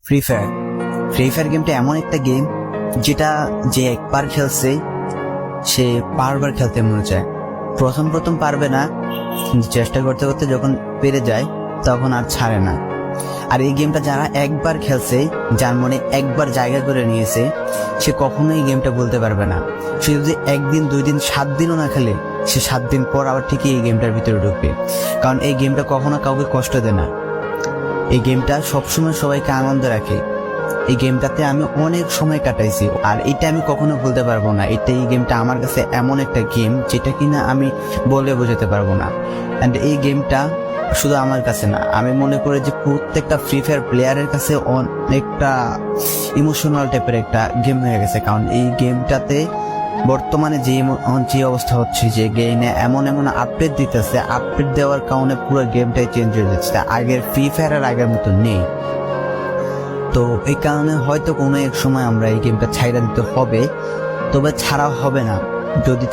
Free fire গেমটা এমন একটা গেম যেটা যে একবার খেলছে সে বারবার খেলতে মনে চায়। প্রথম পারবে না, কিন্তু চেষ্টা করতে করতে যখন পেরে যায় তখন আর ছাড়ে না। আর এই গেমটা যারা একবার খেলছে, যার মনে একবার জায়গা করে নিয়েছে, সে কখনোই এই গেমটা বলতে পারবে না। সে যদি একদিন 2 দিন 7 দিনও না খেলে, সে 7 দিন পর আবার ঠিকই এই গেমটার ভিতরে ঢুকবে। কারণ এই গেমটা কখনো কাউকে কষ্ট দেয় না। এই গেমটা সবসময় সবাইকে আনন্দ রাখে। এই গেমটাতে আমি অনেক সময় কাটাইছি, আর এটা আমি কখনো ভুলতে পারবো না। এই গেমটা আমার কাছে এমন একটা গেম যেটা কিনা আমি বলে বোঝাতে পারবো না। অ্যান্ড এই গেমটা শুধু আমার কাছে না, আমি মনে করি যে প্রত্যেকটা ফ্রি ফায়ার প্লেয়ারের কাছে অনেকটা ইমোশনাল টাইপের একটা গেম হয়ে গেছে। কারণ এই গেমটাতে বর্তমানে যে অবস্থা হচ্ছে, যে গেমে এমন আপডেট দিতেছে, আপডেট দেওয়ার কারণে পুরো গেমটাই চেঞ্জ হয়ে যাচ্ছে। আগের ফ্রি ফায়ার আর আগের মতো নেই। তো এই কারণে হয়তো কোনো এক সময় আমরা এই গেমটা ছাইড়া দিতে হবে, তবে ছাড়া হবে না। যদি